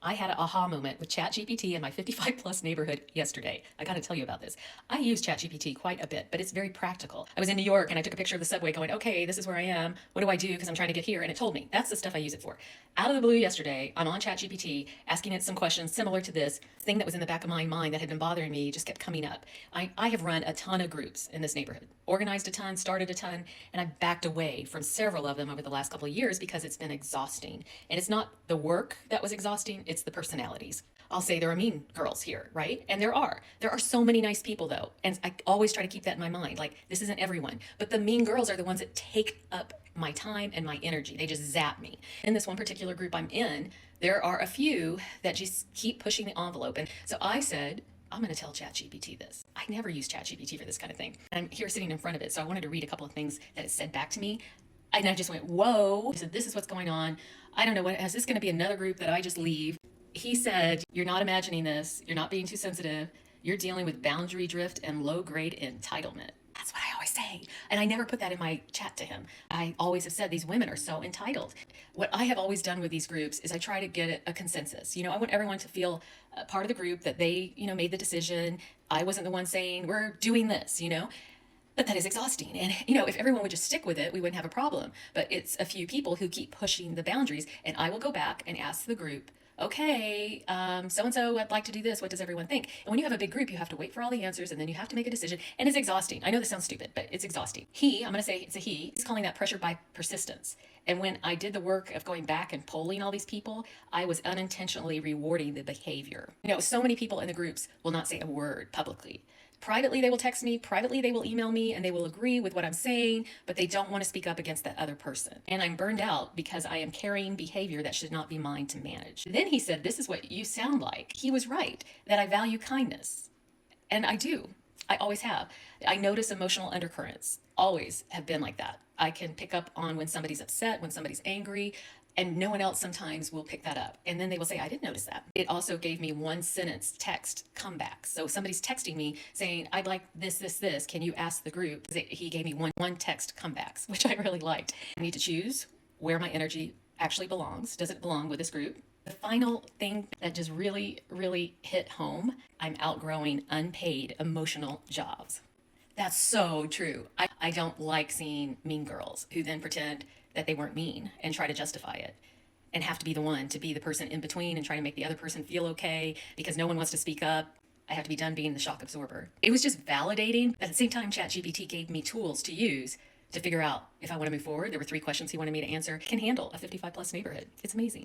I had an aha moment with ChatGPT in my 55 plus neighborhood yesterday. I got to tell you about this. I use ChatGPT quite a bit, but it's very practical. I was in New York and I took a picture of the subway going, okay, this is where I am. What do I do? Because I'm trying to get here. And it told me. That's the stuff I use it for. Out of the blue yesterday, I'm on ChatGPT asking it some questions similar to this thing that was in the back of my mind that had been bothering me, just kept coming up. I have run a ton of groups in this neighborhood, organized a ton, started a ton, and I've backed away from several of them over the last couple of years because it's been exhausting. And it's not the work that was exhausting, it's the personalities. I'll say there are mean girls here, right? And there are. There are so many nice people though. And I always try to keep that in my mind. Like, this isn't everyone. But the mean girls are the ones that take up my time and my energy. They just zap me. In this one particular group I'm in, there are a few that just keep pushing the envelope. And so I said, I'm going to tell ChatGPT this. I never use ChatGPT for this kind of thing. And I'm here sitting in front of it. So I wanted to read a couple of things that it said back to me. And I just went, whoa. He said, this is what's going on. I don't know what, is this going to be another group that I just leave? He said, you're not imagining this. You're not being too sensitive. You're dealing with boundary drift and low grade entitlement. That's what I always say. And I never put that in my chat to him. I always have said these women are so entitled. What I have always done with these groups is I try to get a consensus. I want everyone to feel a part of the group, that they, made the decision. I wasn't the one saying, we're doing this, But that is exhausting. And, if everyone would just stick with it, we wouldn't have a problem. But it's a few people who keep pushing the boundaries. And I will go back and ask the group, okay, so-and-so, I'd like to do this. What does everyone think? And when you have a big group, you have to wait for all the answers and then you have to make a decision. And it's exhausting. I know this sounds stupid, but it's exhausting. I'm going to say it's a he's calling that pressure by persistence. And when I did the work of going back and polling all these people, I was unintentionally rewarding the behavior. So many people in the groups will not say a word publicly. Privately, they will text me. Privately, they will email me and they will agree with what I'm saying, but they don't want to speak up against that other person. And I'm burned out because I am carrying behavior that should not be mine to manage. Then he said, this is what you sound like. He was right, that I value kindness. And I do. I always have. I notice emotional undercurrents. Always have been like that. I can pick up on when somebody's upset, when somebody's angry, and no one else sometimes will pick that up. And then they will say, I didn't notice that. It also gave me one sentence text comebacks. So somebody's texting me saying, I'd like this. Can you ask the group? He gave me one text comebacks, which I really liked. I need to choose where my energy actually belongs. Does it belong with this group? The final thing that just really, really hit home, I'm outgrowing unpaid emotional jobs. That's so true. I don't like seeing mean girls who then pretend that they weren't mean and try to justify it and have to be the one to be the person in between and try to make the other person feel okay because no one wants to speak up. I have to be done being the shock absorber. It was just validating. At the same time, ChatGPT gave me tools to use to figure out if I want to move forward. There were 3 questions he wanted me to answer. Can handle a 55 plus neighborhood. It's amazing.